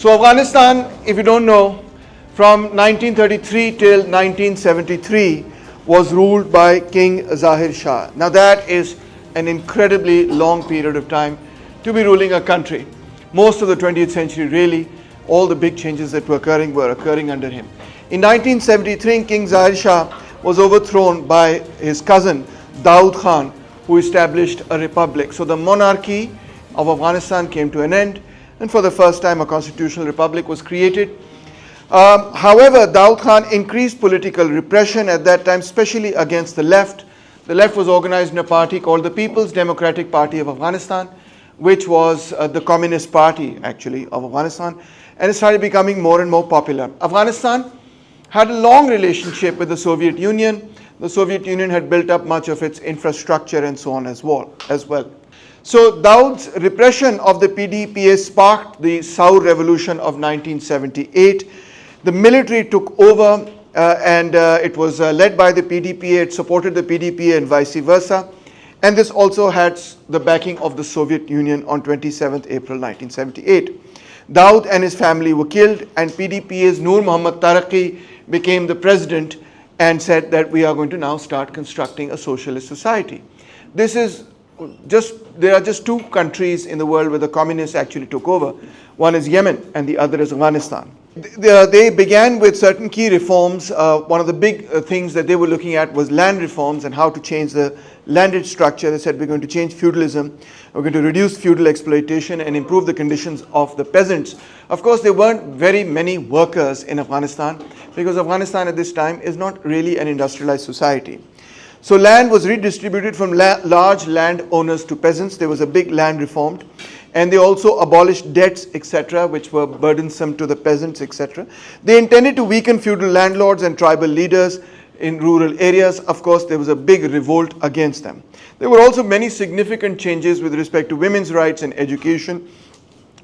So Afghanistan, if you don't know, from 1933 till 1973 was ruled by King Zahir Shah. Now that is an incredibly long period of time to be ruling a country. Most of the 20th century, really, all the big changes that were occurring under him. In 1973, King Zahir Shah was overthrown by his cousin Daud Khan, who established a republic. So the monarchy of Afghanistan came to an end, and for the first time a constitutional republic was created. However, Daud Khan increased political repression at that time, especially against the left. The left was organized in a party called the People's Democratic Party of Afghanistan, which was the Communist Party, actually, of Afghanistan, and it started becoming more and more popular. Afghanistan had a long relationship with the Soviet Union. The Soviet Union had built up much of its infrastructure and so on as well. So Daud's repression of the PDPA sparked the Saur Revolution of 1978. The military took over and it was led by the PDPA. It supported the PDPA and vice versa. And this also had the backing of the Soviet Union on 27th April 1978. Daud and his family were killed, and PDPA's Nur Muhammad Taraqi became the president and said that we are going to now start constructing a socialist society. There are just two countries in the world where the communists actually took over. One is Yemen and the other is Afghanistan. They began with certain key reforms. One of the big things that they were looking at was land reforms and how to change the landed structure. They said, we're going to change feudalism, we're going to reduce feudal exploitation and improve the conditions of the peasants. Of course, there weren't very many workers in Afghanistan because Afghanistan at this time is not really an industrialized society. So land was redistributed from large land owners to peasants. There was a big land reform. And they also abolished debts, etc., which were burdensome to the peasants, etc. They intended to weaken feudal landlords and tribal leaders in rural areas. Of course, there was a big revolt against them. There were also many significant changes with respect to women's rights and education.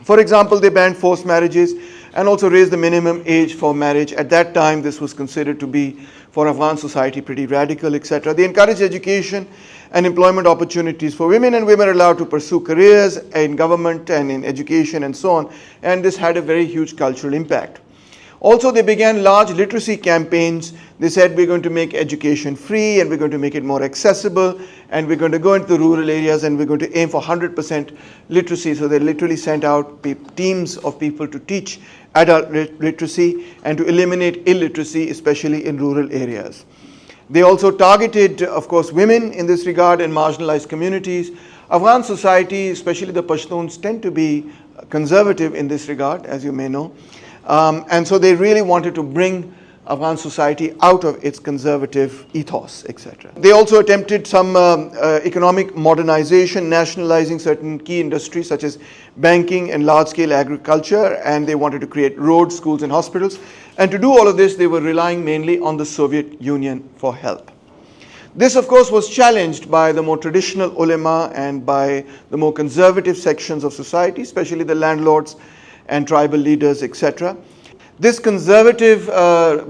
For example, they banned forced marriages and also raised the minimum age for marriage. At that time, this was considered to be, for Afghan society, pretty radical, etc. They encouraged education and employment opportunities for women, and women are allowed to pursue careers in government and in education and so on, and this had a very huge cultural impact. Also, they began large literacy campaigns. They said, we're going to make education free and we're going to make it more accessible, and we're going to go into the rural areas and we're going to aim for 100% literacy. So they literally sent out teams of people to teach adult literacy and to eliminate illiteracy, especially in rural areas. They also targeted, of course, women in this regard and marginalized communities. Afghan society, especially the Pashtuns, tend to be conservative in this regard, as you may know. And so they really wanted to bring Afghan society out of its conservative ethos, etc. They also attempted some economic modernization, nationalizing certain key industries such as banking and large-scale agriculture, and they wanted to create roads, schools, and hospitals. And to do all of this, they were relying mainly on the Soviet Union for help. This, of course, was challenged by the more traditional ulema and by the more conservative sections of society, especially the landlords and tribal leaders, etc. This conservative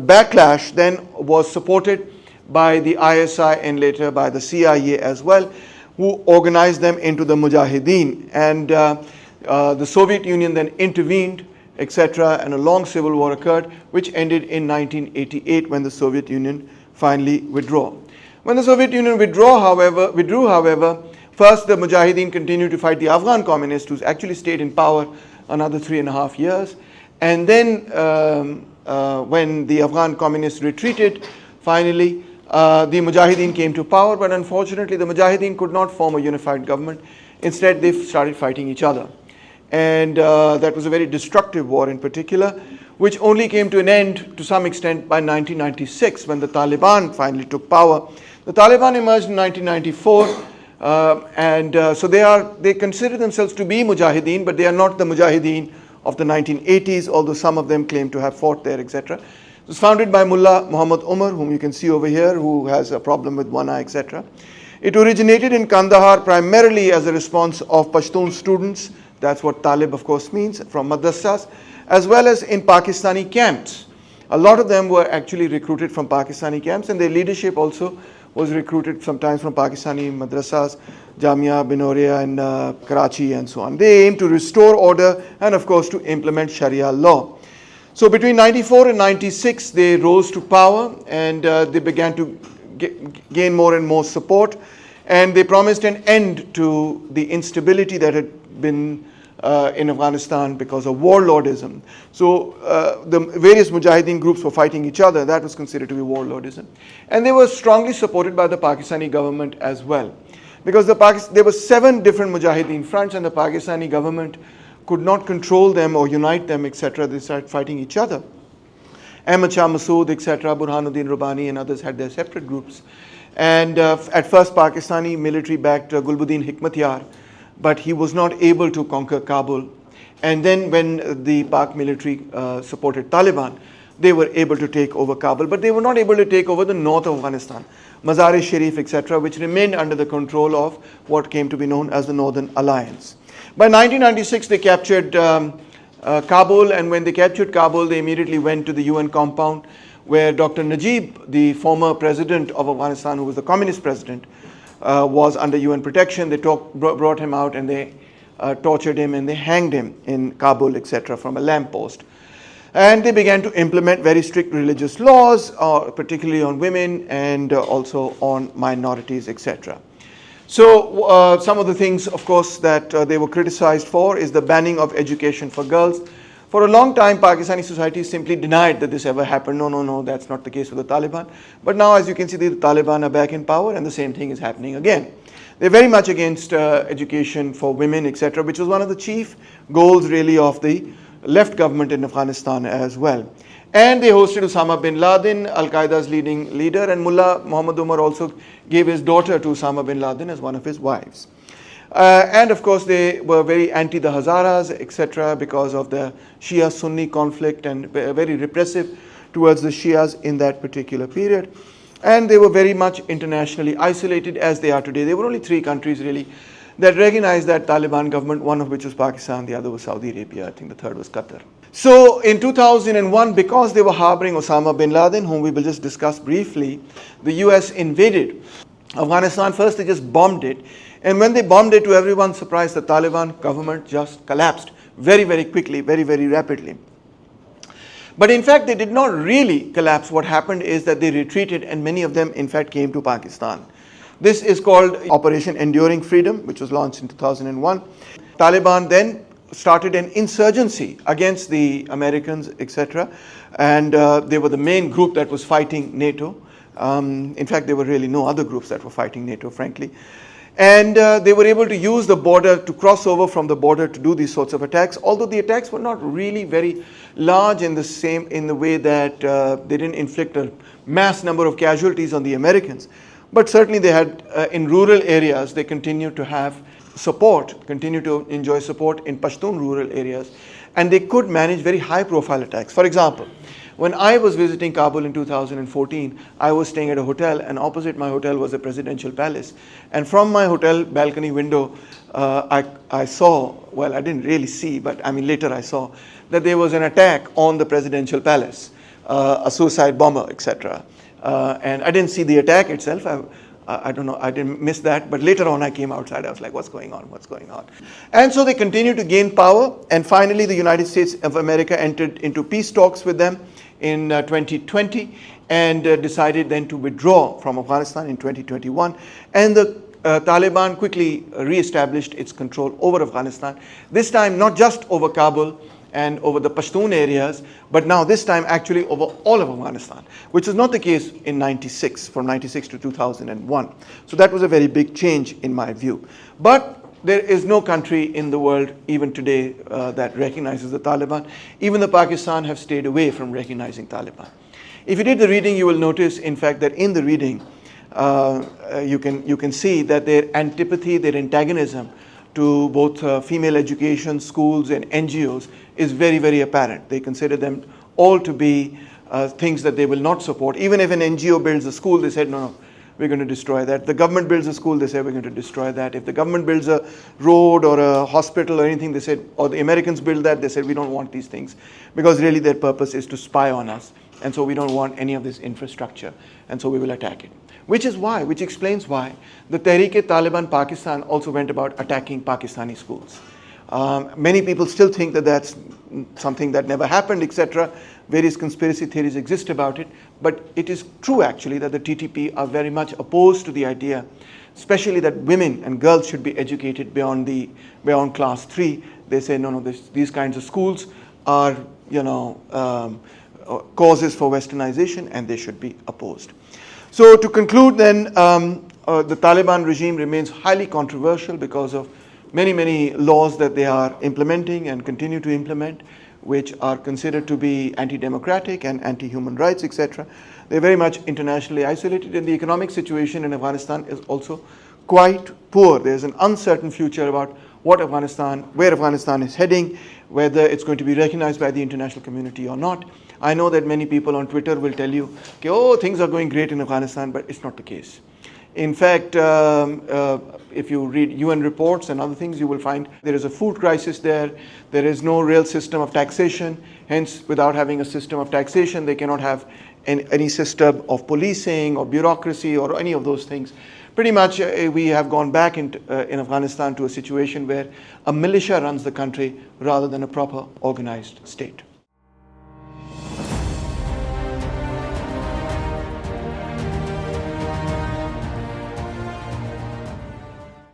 backlash then was supported by the ISI and later by the CIA as well, who organized them into the Mujahideen. And the Soviet Union then intervened, etc., and a long civil war occurred, which ended in 1988 when the Soviet Union finally withdrew. When the Soviet Union withdrew, however, first the Mujahideen continued to fight the Afghan communists, who actually stayed in power another 3.5 years. And then when the Afghan communists retreated, finally, the Mujahideen came to power, but unfortunately the Mujahideen could not form a unified government. Instead, they started fighting each other. And that was a very destructive war in particular, which only came to an end to some extent by 1996 when the Taliban finally took power. The Taliban emerged in 1994. So they consider themselves to be Mujahideen, but they are not the Mujahideen of the 1980s, although some of them claim to have fought there, etc. It was founded by Mullah Muhammad Umar, whom you can see over here, who has a problem with one eye, etc. It originated in Kandahar primarily as a response of Pashtun students, that's what Talib of course means, from madrasas, as well as in Pakistani camps. A lot of them were actually recruited from Pakistani camps, and their leadership also was recruited sometimes from Pakistani madrasas, Jamia, Binoria, and Karachi, and so on. They aimed to restore order and, of course, to implement Sharia law. So between 94 and 96, they rose to power, and they began to gain more and more support, and they promised an end to the instability that had been in Afghanistan because of warlordism. So the various Mujahideen groups were fighting each other. That was considered to be warlordism. And they were strongly supported by the Pakistani government as well. Because there were 7 different Mujahideen fronts, and the Pakistani government could not control them or unite them, etc. They started fighting each other. Ahmad Shah Massoud, etc., Burhanuddin Rabbani and others had their separate groups. And at first Pakistani military backed Gulbuddin Hikmatyar, but he was not able to conquer Kabul. And then when the Pak military supported Taliban, they were able to take over Kabul, but they were not able to take over the north of Afghanistan, Mazar-e-Sharif, etc., which remained under the control of what came to be known as the Northern Alliance. By 1996, they captured Kabul, and when they captured Kabul, they immediately went to the UN compound, where Dr. Najib, the former president of Afghanistan, who was the communist president, was under UN protection. They brought him out, and they tortured him, and they hanged him in Kabul, etc., from a lamppost. And they began to implement very strict religious laws, particularly on women and also on minorities, etc. So some of the things, of course, that they were criticized for is the banning of education for girls. For a long time, Pakistani society simply denied that this ever happened. No, that's not the case with the Taliban. But now, as you can see, the Taliban are back in power, and the same thing is happening again. They're very much against education for women, etc., which was one of the chief goals, really, of the left government in Afghanistan as well. And they hosted Osama bin Laden, Al-Qaeda's leading leader, and Mullah Muhammad Umar also gave his daughter to Osama bin Laden as one of his wives. And of course, they were very anti the Hazaras, etc., because of the Shia-Sunni conflict, and very repressive towards the Shias in that particular period. And they were very much internationally isolated, as they are today. There were only 3 countries, really, that recognized that Taliban government, one of which was Pakistan, the other was Saudi Arabia, I think the third was Qatar. So in 2001, because they were harboring Osama bin Laden, whom we will just discuss briefly, the US invaded Afghanistan. First, they just bombed it. And when they bombed it, to everyone's surprise, the Taliban government just collapsed very, very quickly, very, very rapidly. But in fact, they did not really collapse. What happened is that they retreated, and many of them, in fact, came to Pakistan. This is called Operation Enduring Freedom, which was launched in 2001. Taliban then started an insurgency against the Americans, etc. And they were the main group that was fighting NATO. In fact, there were really no other groups that were fighting NATO, frankly. And they were able to use the border, to cross over from the border to do these sorts of attacks, although the attacks were not really very large in the way that they didn't inflict a mass number of casualties on the Americans. But certainly they had, in rural areas, they continued to have support, continue to enjoy support in Pashtun rural areas, and they could manage very high profile attacks. For example, when I was visiting Kabul in 2014, I was staying at a hotel, and opposite my hotel was a presidential palace. And from my hotel balcony window, I saw, well, I didn't really see, but I mean later I saw, that there was an attack on the presidential palace, a suicide bomber, etc. And I didn't see the attack itself. I don't know, I didn't miss that, but later on I came outside, I was like, what's going on? And so they continued to gain power, and finally the United States of America entered into peace talks with them in 2020, and decided then to withdraw from Afghanistan in 2021. And the Taliban quickly re-established its control over Afghanistan, this time not just over Kabul and over the Pashtun areas, but now this time actually over all of Afghanistan, which was not the case in 96, from 96 to 2001. So that was a very big change in my view. But there is no country in the world, even today, that recognizes the Taliban. Even the Pakistan have stayed away from recognizing Taliban. If you did the reading, you will notice, in fact, that in the reading, you can see that their antipathy, their antagonism to both female education, schools, and NGOs is very, very apparent. They consider them all to be things that they will not support. Even if an NGO builds a school, they said, no, we're going to destroy that. The government builds a school, they say, we're going to destroy that. If the government builds a road or a hospital or anything, they said, or the Americans build that, they said, we don't want these things, because really their purpose is to spy on us. And so we don't want any of this infrastructure, and so we will attack it. which explains why the Tehreek-e-Taliban Pakistan also went about attacking Pakistani schools. Many people still think that that's something that never happened, etc. Various conspiracy theories exist about it, but it is true actually that the TTP are very much opposed to the idea, especially that women and girls should be educated beyond class 3. They say no, these kinds of schools are causes for westernization and they should be opposed. So to conclude then, the Taliban regime remains highly controversial because of many laws that they are implementing and continue to implement, which are considered to be anti-democratic and anti-human rights, etc. They're very much internationally isolated, and the economic situation in Afghanistan is also quite poor. There's an uncertain future about where Afghanistan is heading, whether it's going to be recognized by the international community or not. I know that many people on Twitter will tell you, oh, things are going great in Afghanistan, but it's not the case. In fact, if you read UN reports and other things, you will find there is a food crisis there. There is no real system of taxation. Hence, without having a system of taxation, they cannot have any system of policing or bureaucracy or any of those things. Pretty much, we have gone back in Afghanistan to a situation where a militia runs the country rather than a proper organized state.